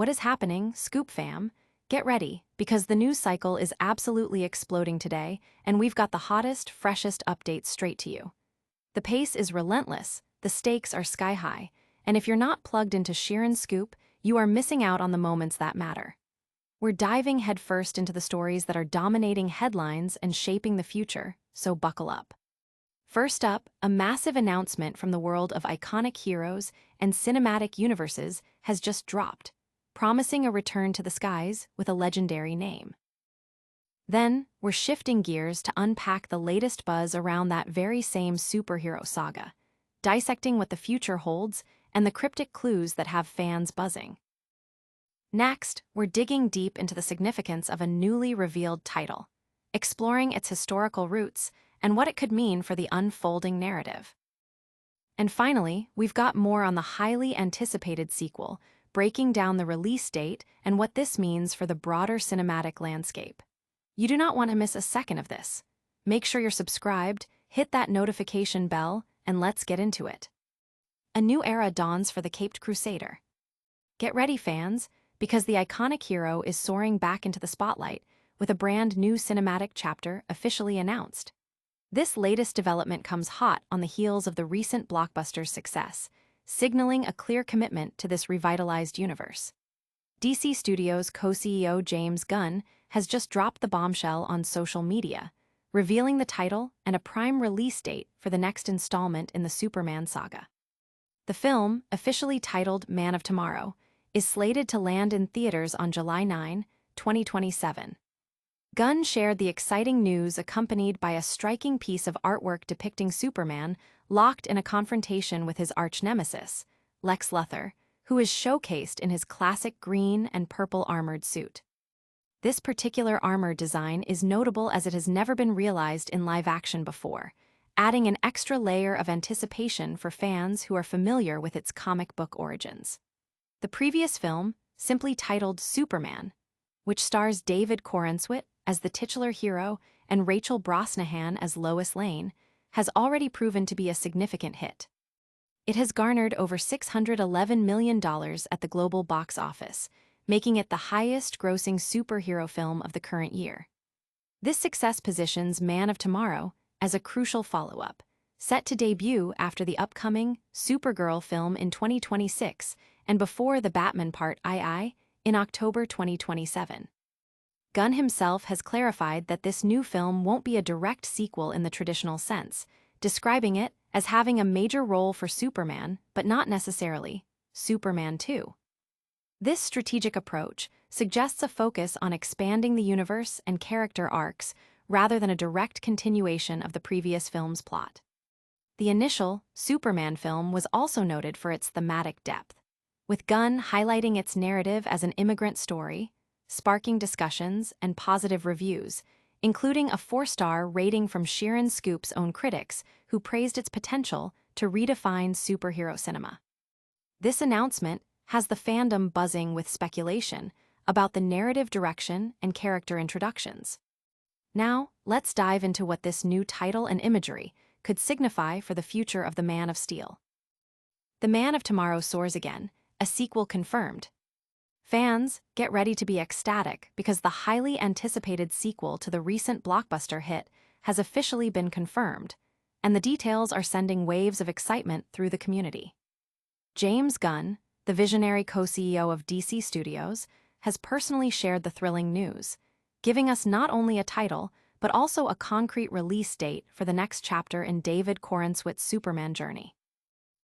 What is happening, Scoop fam? Get ready, because the news cycle is absolutely exploding today, and we've got the hottest, freshest updates straight to you. The pace is relentless, the stakes are sky high, and if you're not plugged into Sheeran's Scoop, you are missing out on the moments that matter. We're diving headfirst into the stories that are dominating headlines and shaping the future, so buckle up. First up, a massive announcement from the world of iconic heroes and cinematic universes has just dropped, promising a return to the skies with a legendary name. Then, we're shifting gears to unpack the latest buzz around that very same superhero saga, dissecting what the future holds and the cryptic clues that have fans buzzing. Next, we're digging deep into the significance of a newly revealed title, exploring its historical roots and what it could mean for the unfolding narrative. And finally, we've got more on the highly anticipated sequel, breaking down the release date and what this means for the broader cinematic landscape. You do not want to miss a second of this. Make sure you're subscribed, hit that notification bell, and let's get into it. A new era dawns for the Caped Crusader. Get ready, fans, because the iconic hero is soaring back into the spotlight with a brand new cinematic chapter officially announced. This latest development comes hot on the heels of the recent blockbuster's success, signaling a clear commitment to this revitalized universe. DC Studios co-CEO James Gunn has just dropped the bombshell on social media, revealing the title and a prime release date for the next installment in the Superman saga. The film, officially titled Man of Tomorrow, is slated to land in theaters on July 9, 2027. Gunn shared the exciting news accompanied by a striking piece of artwork depicting Superman locked in a confrontation with his arch-nemesis, Lex Luthor, who is showcased in his classic green and purple armored suit. This particular armor design is notable as it has never been realized in live action before, adding an extra layer of anticipation for fans who are familiar with its comic book origins. The previous film, simply titled Superman, which stars David Corenswet as the titular hero and Rachel Brosnahan as Lois Lane, has already proven to be a significant hit. It has garnered over $611 million at the global box office, making it the highest-grossing superhero film of the current year. This success positions Man of Tomorrow as a crucial follow-up, set to debut after the upcoming Supergirl film in 2026 and before the Batman Part II in October 2027. Gunn himself has clarified that this new film won't be a direct sequel in the traditional sense, describing it as having a major role for Superman, but not necessarily Superman 2. This strategic approach suggests a focus on expanding the universe and character arcs rather than a direct continuation of the previous film's plot. The initial Superman film was also noted for its thematic depth, with Gunn highlighting its narrative as an immigrant story, sparking discussions and positive reviews, including a 4-star rating from Sheeran's Scoop's own critics, who praised its potential to redefine superhero cinema. This announcement has the fandom buzzing with speculation about the narrative direction and character introductions. Now, let's dive into what this new title and imagery could signify for the future of the Man of Steel. The Man of Tomorrow soars again, a sequel confirmed. Fans, get ready to be ecstatic because the highly anticipated sequel to the recent blockbuster hit has officially been confirmed, and the details are sending waves of excitement through the community. James Gunn, the visionary co-CEO of DC Studios, has personally shared the thrilling news, giving us not only a title, but also a concrete release date for the next chapter in David Corenswet's Superman journey.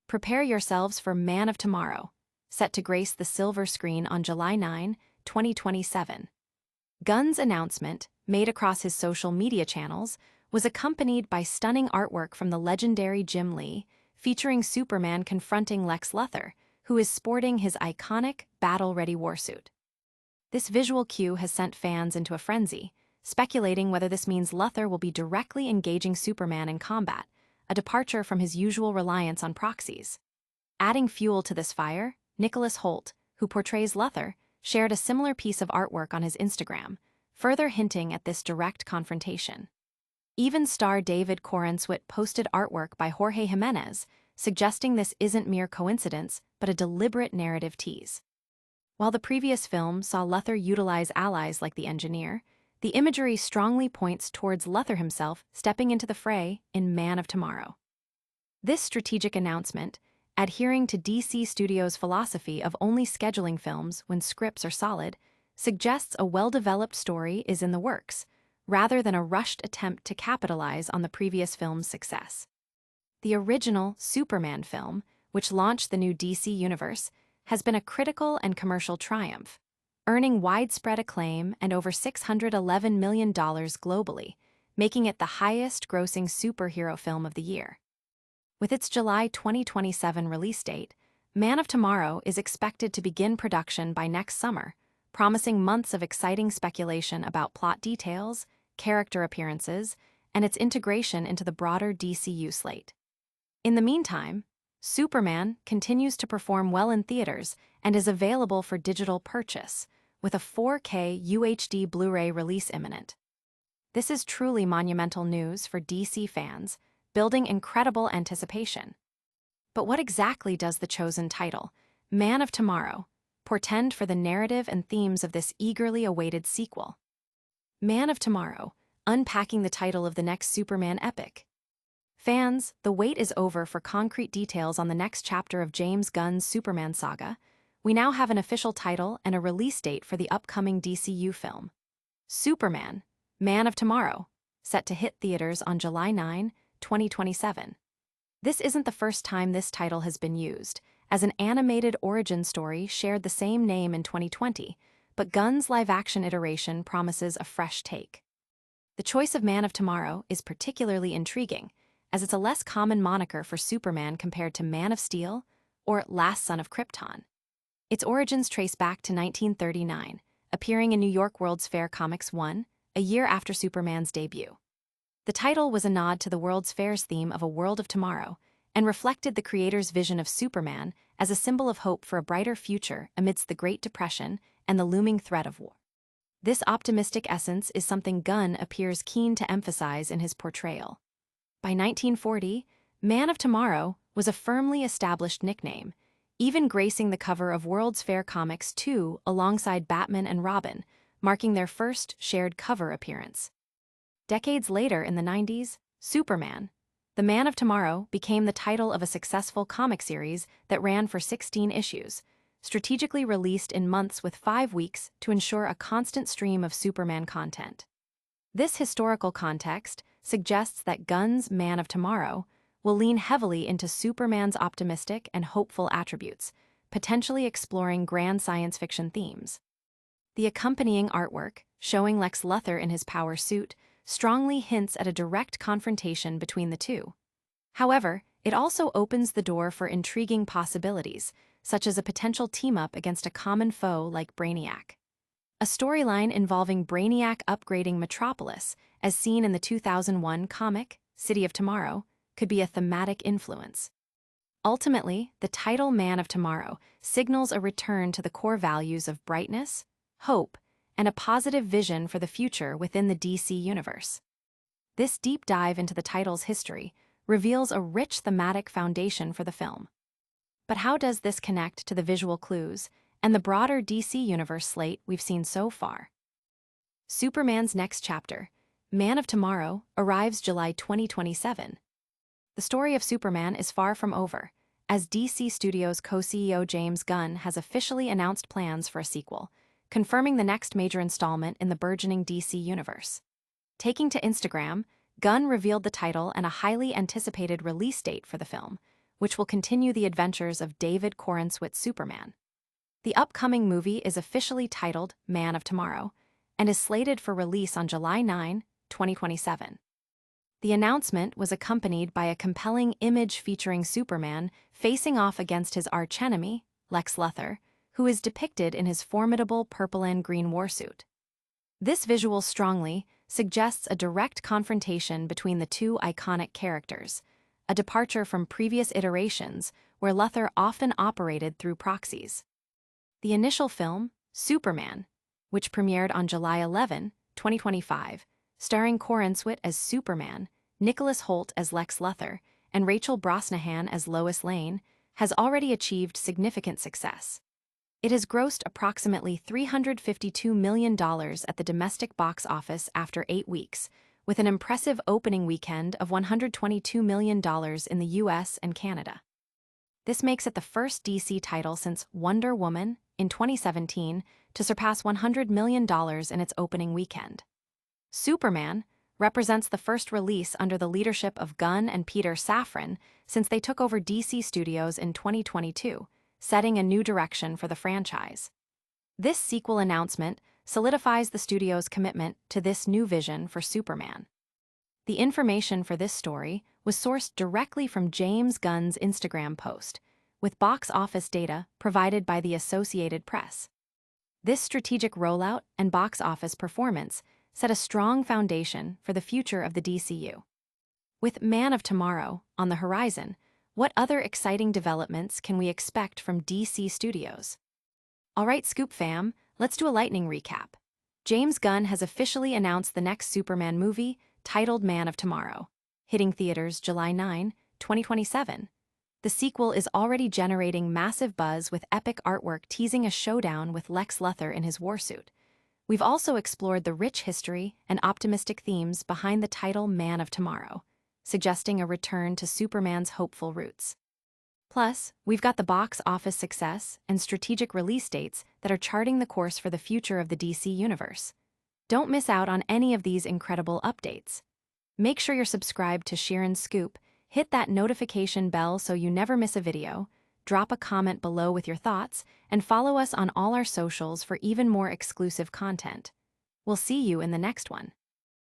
Prepare yourselves for Man of Tomorrow, set to grace the silver screen on July 9, 2027. Gunn's announcement, made across his social media channels, was accompanied by stunning artwork from the legendary Jim Lee, featuring Superman confronting Lex Luthor, who is sporting his iconic, battle-ready warsuit. This visual cue has sent fans into a frenzy, speculating whether this means Luthor will be directly engaging Superman in combat, a departure from his usual reliance on proxies. Adding fuel to this fire, Nicholas Hoult, who portrays Luthor, shared a similar piece of artwork on his Instagram, further hinting at this direct confrontation. Even star David Corenswet posted artwork by Jorge Jimenez, suggesting this isn't mere coincidence, but a deliberate narrative tease. While the previous film saw Luthor utilize allies like the Engineer, the imagery strongly points towards Luthor himself stepping into the fray in Man of Tomorrow. This strategic announcement, adhering to DC Studios' philosophy of only scheduling films when scripts are solid, suggests a well-developed story is in the works, rather than a rushed attempt to capitalize on the previous film's success. The original Superman film, which launched the new DC universe, has been a critical and commercial triumph, earning widespread acclaim and over $611 million globally, making it the highest-grossing superhero film of the year. With its July 2027 release date, Man of Tomorrow is expected to begin production by next summer, promising months of exciting speculation about plot details, character appearances, and its integration into the broader DCU slate. In the meantime, Superman continues to perform well in theaters and is available for digital purchase, with a 4K UHD Blu-ray release imminent. This is truly monumental news for DC fans, building incredible anticipation. But what exactly does the chosen title, Man of Tomorrow, portend for the narrative and themes of this eagerly awaited sequel? Man of Tomorrow, unpacking the title of the next Superman epic. Fans, the wait is over for concrete details on the next chapter of James Gunn's Superman saga. We now have an official title and a release date for the upcoming DCU film. Superman, Man of Tomorrow, set to hit theaters on July 9, 2027. This isn't the first time this title has been used, as an animated origin story shared the same name in 2020, but Gunn's live-action iteration promises a fresh take. The choice of Man of Tomorrow is particularly intriguing, as it's a less common moniker for Superman compared to Man of Steel or Last Son of Krypton. Its origins trace back to 1939, appearing in New York World's Fair Comics 1, a year after Superman's debut. The title was a nod to the World's Fair's theme of a world of tomorrow and reflected the creator's vision of Superman as a symbol of hope for a brighter future amidst the Great Depression and the looming threat of war. This optimistic essence is something Gunn appears keen to emphasize in his portrayal. By 1940, Man of Tomorrow was a firmly established nickname, even gracing the cover of World's Fair Comics 2 alongside Batman and Robin, marking their first shared cover appearance. Decades later in the 90s, Superman, the Man of Tomorrow, became the title of a successful comic series that ran for 16 issues, strategically released in months with 5 weeks to ensure a constant stream of Superman content. This historical context suggests that Gunn's Man of Tomorrow will lean heavily into Superman's optimistic and hopeful attributes, potentially exploring grand science fiction themes. The accompanying artwork, showing Lex Luthor in his power suit, strongly hints at a direct confrontation between the two. However, it also opens the door for intriguing possibilities, such as a potential team-up against a common foe like Brainiac. A storyline involving Brainiac upgrading Metropolis, as seen in the 2001 comic, City of Tomorrow, could be a thematic influence. Ultimately, the title Man of Tomorrow signals a return to the core values of brightness, hope, and a positive vision for the future within the DC universe. This deep dive into the title's history reveals a rich thematic foundation for the film. But how does this connect to the visual clues and the broader DC universe slate we've seen so far? Superman's next chapter, Man of Tomorrow, arrives July 2027. The story of Superman is far from over, as DC Studios co-CEO James Gunn has officially announced plans for a sequel, confirming the next major installment in the burgeoning DC universe. Taking to Instagram, Gunn revealed the title and a highly anticipated release date for the film, which will continue the adventures of David Corenswit's Superman. The upcoming movie is officially titled Man of Tomorrow and is slated for release on July 9, 2027. The announcement was accompanied by a compelling image featuring Superman facing off against his archenemy, Lex Luthor, who is depicted in his formidable purple and green warsuit. This visual strongly suggests a direct confrontation between the two iconic characters, a departure from previous iterations where Luthor often operated through proxies. The initial film, Superman, which premiered on July 11, 2025, starring Corenswit as Superman, Nicholas Hoult as Lex Luthor, and Rachel Brosnahan as Lois Lane, has already achieved significant success. It has grossed approximately $352 million at the domestic box office after 8 weeks, with an impressive opening weekend of $122 million in the US and Canada. This makes it the first DC title since Wonder Woman in 2017 to surpass $100 million in its opening weekend. Superman represents the first release under the leadership of Gunn and Peter Safran since they took over DC Studios in 2022, setting a new direction for the franchise. This sequel announcement solidifies the studio's commitment to this new vision for Superman. The information for this story was sourced directly from James Gunn's Instagram post, with box office data provided by the Associated Press. This strategic rollout and box office performance set a strong foundation for the future of the DCU. With Man of Tomorrow on the horizon, what other exciting developments can we expect from DC Studios? All right, Scoop fam, let's do a lightning recap. James Gunn has officially announced the next Superman movie, titled Man of Tomorrow, hitting theaters July 9, 2027. The sequel is already generating massive buzz with epic artwork teasing a showdown with Lex Luthor in his warsuit. We've also explored the rich history and optimistic themes behind the title Man of Tomorrow, suggesting a return to Superman's hopeful roots. Plus, we've got the box office success and strategic release dates that are charting the course for the future of the DC universe. Don't miss out on any of these incredible updates. Make sure you're subscribed to Sheeran's Scoop, hit that notification bell so you never miss a video, drop a comment below with your thoughts, and follow us on all our socials for even more exclusive content. We'll see you in the next one.